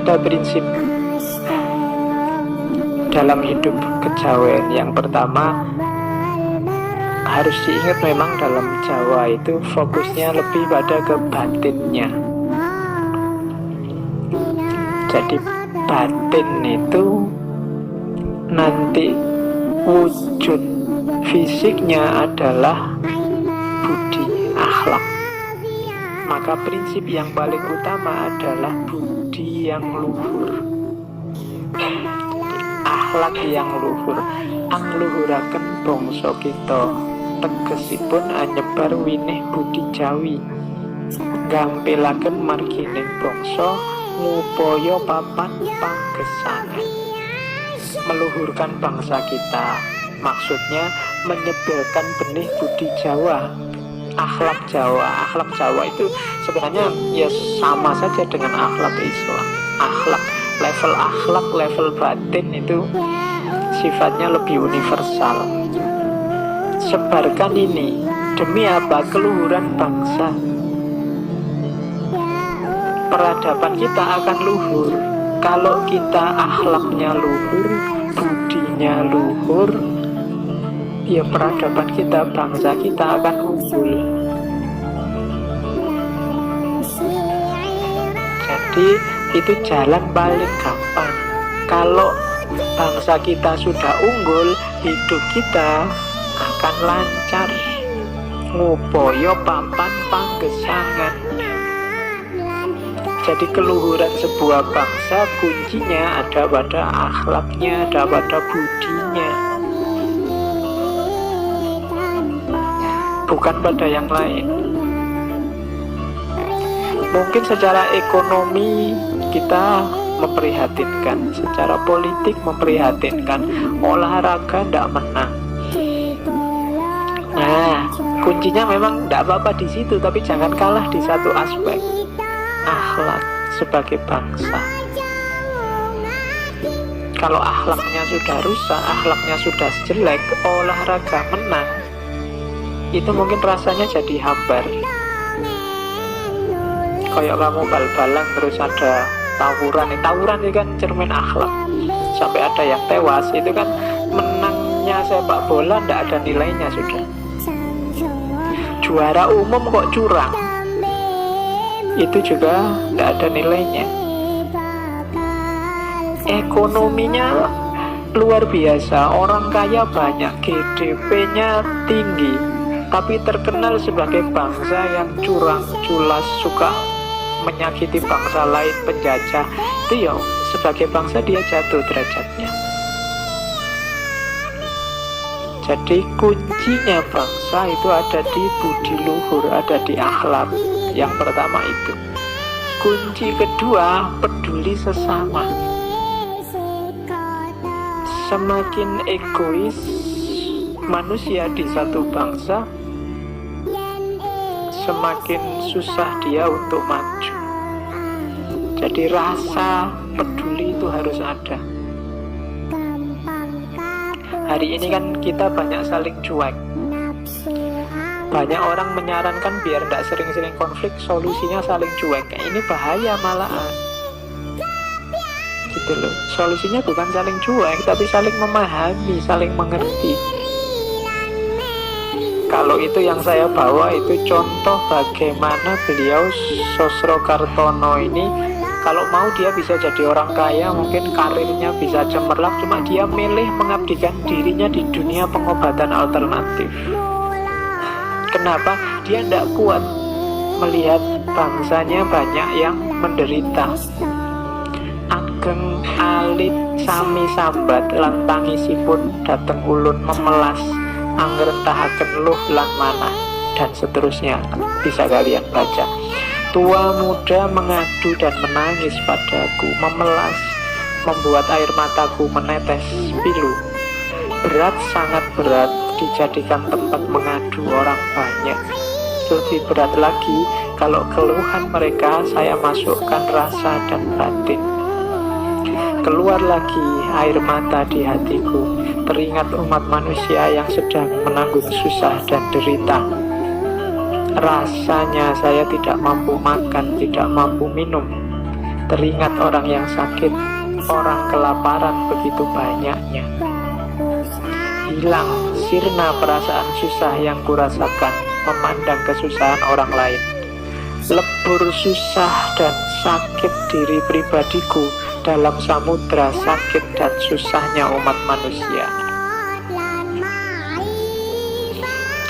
ada prinsip dalam hidup kejawen. Yang pertama, harus diingat memang dalam Jawa itu fokusnya lebih pada ke batinnya. Jadi batin itu nanti wujud fisiknya adalah budi, akhlak. Maka prinsip yang paling utama adalah budi yang luhur, akhlak yang luhur. Angluhuraken bangsa kita, tegesipun anyebar winih budi jawi, gampilaken margining bangsa, ngupaya papan panggesangan. Meluhurkan bangsa kita, maksudnya menyebarkan benih budi Jawa, akhlak Jawa. Akhlak Jawa itu sebenarnya ya sama saja dengan akhlak Islam. Akhlak, level batin itu sifatnya lebih universal. Sebarkan ini demi apa? Keluhuran bangsa. Peradaban kita akan luhur kalau kita akhlaknya luhur, budinya luhur. Ya peradaban kita, bangsa kita akan unggul. Jadi itu jalan paling gampang. Kalau bangsa kita sudah unggul, hidup kita akan lancar. Ngupaya papan panggesangan. Jadi keluhuran sebuah bangsa kuncinya ada pada akhlaknya, ada pada budinya, bukan pada yang lain. Mungkin secara ekonomi kita memprihatinkan, secara politik memprihatinkan, olahraga tidak menang. Nah, kuncinya memang tidak apa-apa di situ, tapi jangan kalah di satu aspek, akhlak sebagai bangsa. Kalau akhlaknya sudah rusak, akhlaknya sudah jelek, olahraga menang, itu mungkin rasanya jadi hambar. Kayak kamu bal-balan terus ada tawuran itu kan cermin akhlak. Sampai ada yang tewas, itu kan menangnya sepak bola tidak ada nilainya sudah. Juara umum kok curang, itu juga tidak ada nilainya. Ekonominya luar biasa, orang kaya banyak, GDP-nya tinggi, tapi terkenal sebagai bangsa yang curang, culas, suka menyakiti bangsa lain, penjajah. Itu ya sebagai bangsa dia jatuh derajatnya. Jadi kuncinya bangsa itu ada di budi luhur, ada di akhlak. Yang pertama itu. Kunci kedua, peduli sesama. Semakin egois manusia di satu bangsa, semakin susah dia untuk maju. Jadi rasa peduli itu harus ada. Hari ini kan kita banyak saling cuek. Banyak orang menyarankan biar tidak sering-sering konflik, solusinya saling cuek. Ini bahaya malahan. Gitu loh. Solusinya bukan saling cuek, tapi saling memahami, saling mengerti. Kalau itu yang saya bawa itu contoh bagaimana beliau Sosrokartono ini, kalau mau dia bisa jadi orang kaya, mungkin karirnya bisa cemerlang, cuma dia milih mengabdikan dirinya di dunia pengobatan alternatif. Kenapa? Dia tidak kuat melihat bangsanya banyak yang menderita. Ageng alit sami sambat lantangisipun dateng ulun memelas angrentahaken luh lan manah, dan seterusnya. Bisa kalian baca. Tua muda mengadu dan menangis padaku, memelas, membuat air mataku menetes pilu. Berat, sangat berat dijadikan tempat mengadu orang banyak. Lebih berat lagi kalau keluhan mereka saya masukkan rasa dan batin. Keluar lagi air mata di hatiku, teringat umat manusia yang sedang menanggung susah dan derita. Rasanya saya tidak mampu makan, tidak mampu minum, Teringat orang yang sakit, orang kelaparan begitu banyaknya. Hilang sirna perasaan susah yang kurasakan memandang kesusahan orang lain. Lebur susah dan sakit diri pribadiku dalam samudra sakit dan susahnya umat manusia.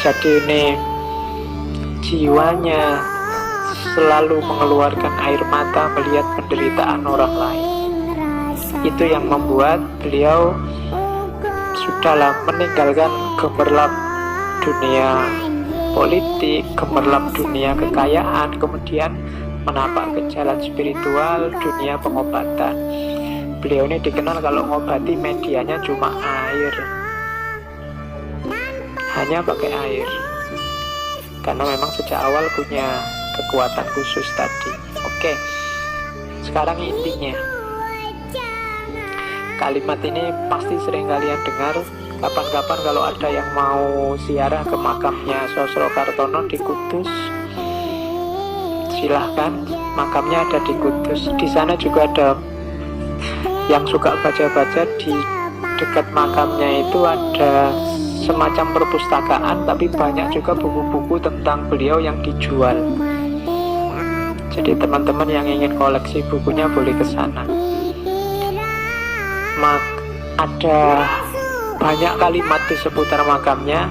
Jadi ini jiwanya selalu mengeluarkan air mata melihat penderitaan orang lain. Itu yang membuat beliau sudahlah meninggalkan gemerlap dunia politik, gemerlap dunia kekayaan, kemudian menapak ke jalan spiritual, dunia pengobatan. Beliau ini dikenal kalau ngobati medianya cuma air, hanya pakai air, karena memang sejak awal punya kekuatan khusus tadi. Oke, sekarang intinya, kalimat ini pasti sering kalian dengar. Kapan-kapan kalau ada yang mau ziarah ke makamnya Sosrokartono di Kudus, silahkan, makamnya ada di Kudus. Di sana juga ada yang suka baca-baca, di dekat makamnya itu ada semacam perpustakaan, tapi banyak juga buku-buku tentang beliau yang dijual. Jadi teman-teman yang ingin koleksi bukunya boleh ke sana. Ada banyak kalimat di seputar makamnya.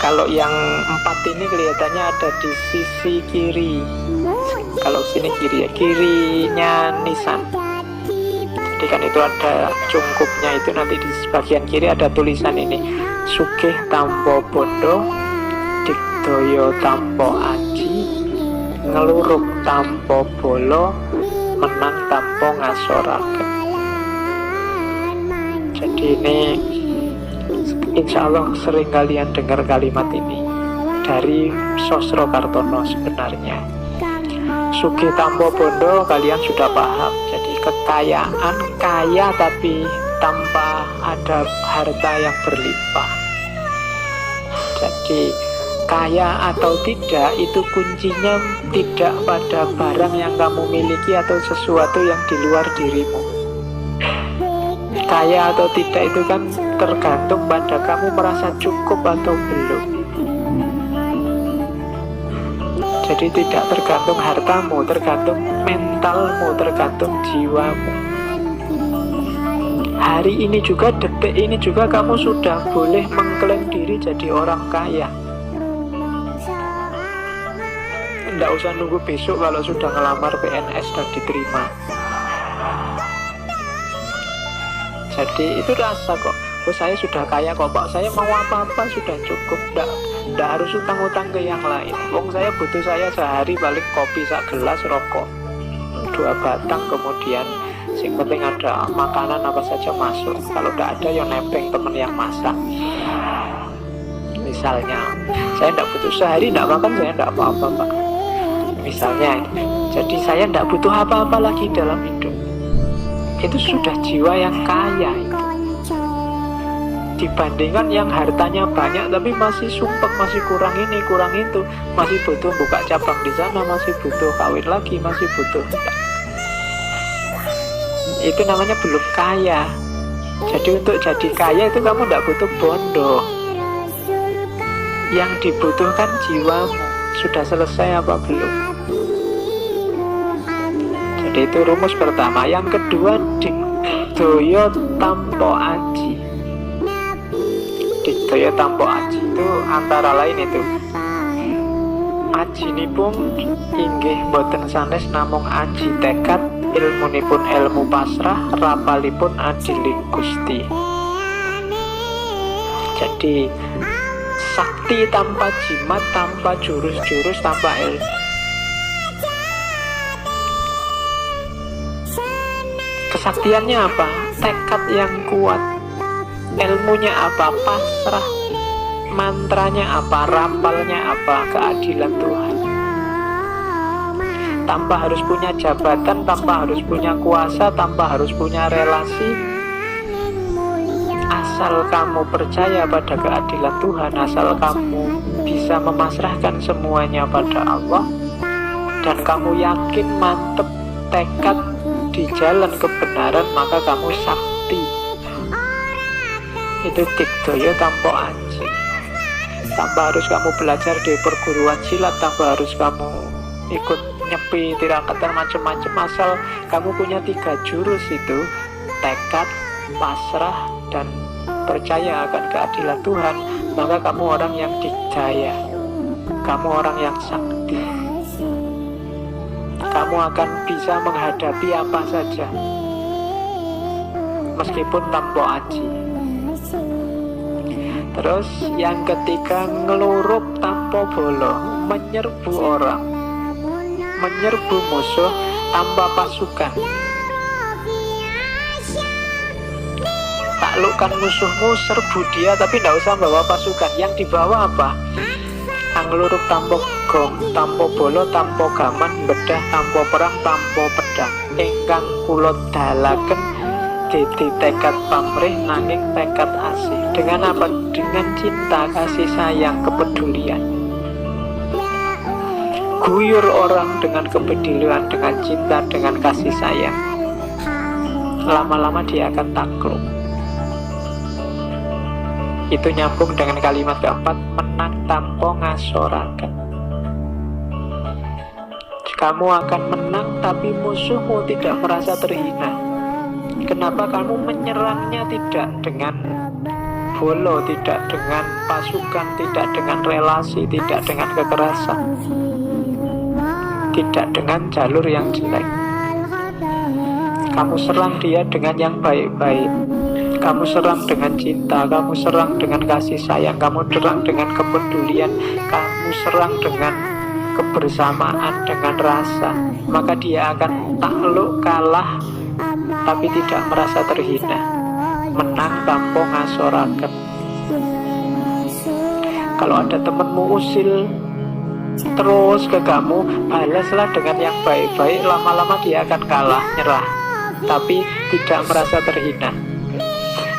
Kalau yang 4 ini kelihatannya ada di sisi kiri. Kalau sini kiri ya, kirinya nisan. Jadi kan itu ada cungkupnya, itu nanti di bagian kiri ada tulisan ini: Sugih Tampo Bondo, Digdaya Tampo Aji, Ngeluruk Tampo Bolo, Menang Tampo Ngasoraken. Jadi ini insya Allah sering kalian dengar kalimat ini dari Sosrokartono sebenarnya. Sugih Tampo Bondo kalian sudah paham. Jadi kekayaan, kaya tapi tanpa ada harta yang berlimpah. Jadi kaya atau tidak itu kuncinya tidak pada barang yang kamu miliki atau sesuatu yang di luar dirimu. Kaya atau tidak itu kan tergantung pada kamu merasa cukup atau belum. Jadi tidak tergantung hartamu, tergantung mentalmu, tergantung jiwamu. Hari ini juga, detik ini juga kamu sudah boleh mengklaim diri jadi orang kaya. Tidak usah nunggu besok kalau sudah ngelamar PNS dan diterima. Jadi itu rasa kok, oh saya sudah kaya kok Pak, saya mau apa-apa sudah cukup, tidak harus utang-utang ke yang lain. Wong saya butuh, saya sehari balik kopi sak gelas, rokok 2 batang, kemudian yang penting ada makanan apa saja masuk. Kalau tidak ada ya nebeng temen yang masak. Misalnya saya tidak butuh, sehari tidak makan saya tidak apa-apa Pak, misalnya. Jadi saya tidak butuh apa-apa lagi dalam hidup. Itu sudah jiwa yang kaya itu. Dibandingkan yang hartanya banyak tapi masih sumpek, masih kurang ini, kurang itu, masih butuh buka cabang di sana, masih butuh kawin lagi, masih butuh. Itu namanya belum kaya. Jadi untuk jadi kaya itu kamu tidak butuh bondo. Yang dibutuhkan jiwamu. Sudah selesai apa belum? Jadi itu rumus pertama. Yang kedua, Digdaya Tampo Aji. Digdaya Tampo Aji itu antara lain itu, ajinipun inggih boten sanes namung aji tekad, ilmunipun ilmu pasrah, rapalipun adiling Gusti. Jadi sakti tanpa jimat, tanpa jurus-jurus, tanpa ilmu. Kesaktiannya apa? Tekad yang kuat. Ilmunya apa? Pasrah. Mantranya apa? Rapalnya apa? Keadilan Tuhan. Tanpa harus punya jabatan, tanpa harus punya kuasa, tanpa harus punya relasi. Asal kamu percaya pada keadilan Tuhan, asal kamu bisa memasrahkan semuanya pada Allah, dan kamu yakin, mantep, tekad di jalan kebenaran, maka kamu sakti. Itu Digdaya tanpa aji. Tanpa harus kamu belajar di perguruan silat, tanpa harus kamu ikut nyepi, tirakat, macam-macam. Asal kamu punya 3 jurus itu: tekad, pasrah, dan percaya akan keadilan Tuhan, maka kamu orang yang digdaya, kamu orang yang sakti. Kamu akan bisa menghadapi apa saja meskipun tanpa aji. Terus yang ketiga, ngeluruk tanpa bolo, menyerbu orang, menyerbu musuh tanpa pasukan. Taklukkan musuhmu, serbu dia, tapi tidak usah bawa pasukan. Yang dibawa apa? Angluruk tanpa gong, tanpa bolo, tanpa gaman, bedah tanpa perang, tanpa pedang. Ingkang kula dalaken dadi tekad pamrih nanging tekad asih. Dengan apa? Dengan cinta, kasih sayang, kepedulian. Guyur orang dengan kepedulian, dengan cinta, dengan kasih sayang. Lama-lama dia akan takluk. Itu nyambung dengan kalimat keempat, menang tanpa ngasoraken. Kamu akan menang tapi musuhmu tidak merasa terhina. Kenapa? Kamu menyerangnya tidak dengan bolo, tidak dengan pasukan, tidak dengan relasi, tidak dengan kekerasan, tidak dengan jalur yang jelek. Kamu serang dia dengan yang baik-baik. Kamu serang dengan cinta, kamu serang dengan kasih sayang, kamu serang dengan kepedulian, kamu serang dengan kebersamaan, dengan rasa. Maka dia akan takluk, kalah, tapi tidak merasa terhina. Menang tanpa ngasoraken. Kalau ada temanmu usil terus ke kamu, balaslah dengan yang baik-baik. Lama-lama dia akan kalah, nyerah, tapi tidak merasa terhina.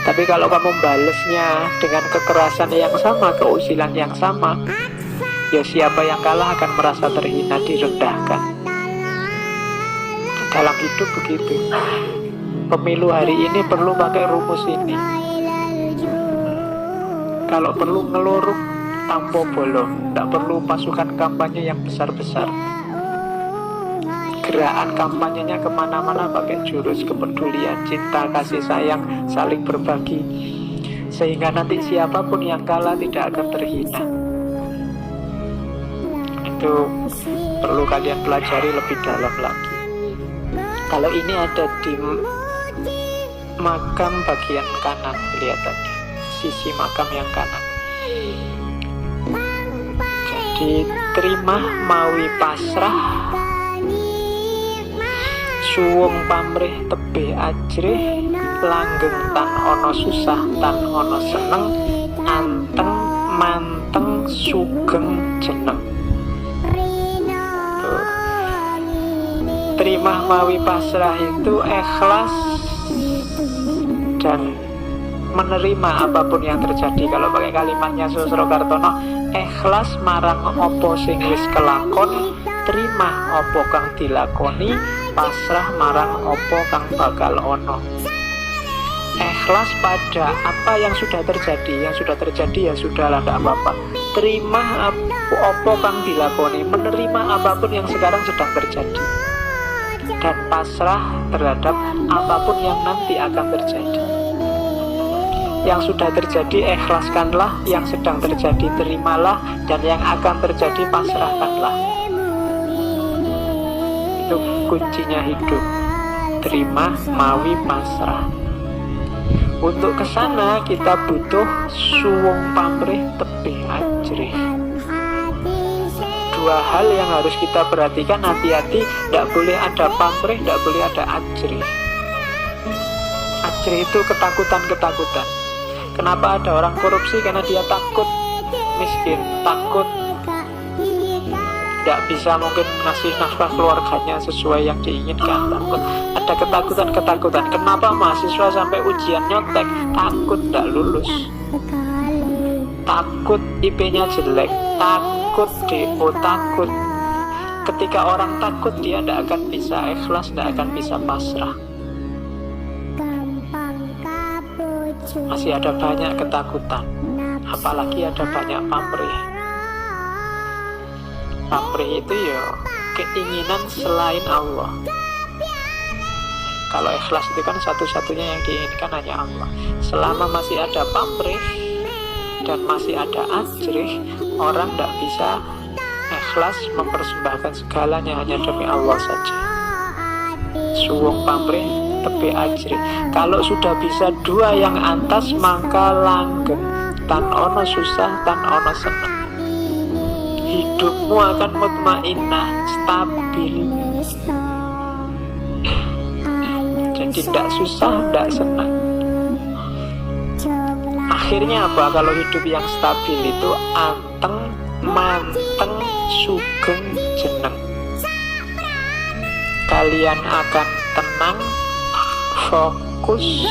Tapi kalau kamu balasnya dengan kekerasan yang sama, keusilan yang sama, ya siapa yang kalah akan merasa terhina, direndahkan. Dalam hidup begitu. Pemilu hari ini perlu pakai rumus ini. Kalau perlu ngeluruk tanpa bolo, tidak perlu pasukan kampanye yang besar-besar. Gerakan kampanyenya kemana-mana pakai jurus kepedulian, cinta, kasih sayang, saling berbagi, sehingga nanti siapapun yang kalah tidak akan terhina. Itu perlu kalian pelajari lebih dalam lagi. Kalau ini ada di makam bagian kanan, lihat tadi sisi makam yang kanan. Jadi terima mawi pasrah, suwung pamrih tebih ajrih, langgeng tan ono susah tan ono seneng, anteng manteng sugeng jeneng. Tuh. Terima mawi pasrah itu ikhlas dan menerima apapun yang terjadi. Kalau pakai kalimatnya Susro Kartono, ikhlas marang opo sing wis kelakon, terima opo kang dilakoni, pasrah marang opo kang bakal ono. Ikhlas pada apa yang sudah terjadi. Yang sudah terjadi ya sudahlah, tidak apa-apa. Terima opo kang dilakoni, menerima apapun yang sekarang sedang terjadi, dan pasrah terhadap apapun yang nanti akan terjadi. Yang sudah terjadi ikhlaskanlah, yang sedang terjadi terimalah, dan yang akan terjadi pasrahkanlah. Itu kuncinya hidup. Terima mawi pasrah. Untuk kesana kita butuh suwung pamrih tebih ajrih. Dua hal yang harus kita perhatikan, hati-hati, tidak boleh ada pamrih, tidak boleh ada ajrih. Ajrih itu ketakutan-ketakutan. Kenapa ada orang korupsi? Karena dia takut miskin, takut tidak bisa mungkin ngasih nafkah keluarganya sesuai yang diinginkan, takut. Ada ketakutan-ketakutan. Kenapa mahasiswa sampai ujian nyontek? Takut tidak lulus, takut IP-nya jelek, takut DO, takut Ketika orang takut, dia tidak akan bisa ikhlas, tidak akan bisa pasrah. Masih ada banyak ketakutan, apalagi ada banyak pamrih. Pamrih itu ya keinginan selain Allah. Kalau ikhlas itu kan satu-satunya yang diinginkan hanya Allah. Selama masih ada pamrih dan masih ada ajrih, orang tidak bisa ikhlas mempersembahkan segalanya hanya demi Allah saja. Suwung pamrih tepi ajrih. Kalau sudah bisa dua yang antas, maka langgeng, tan ono susah, tan ono senang. Hidupmu akan mutmainnah, stabil. Jadi tidak susah, tidak senang. Akhirnya apa? Kalau hidup yang stabil itu anteng, manteng, sugeng, jeneng. Kalian akan tenang, fokus,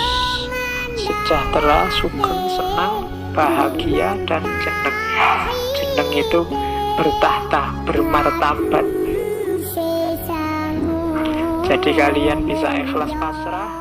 sejahtera, sugeng, senang, bahagia, dan jeneng. Jeneng itu bertahta, bermartabat. Jadi kalian bisa ikhlas pasrah,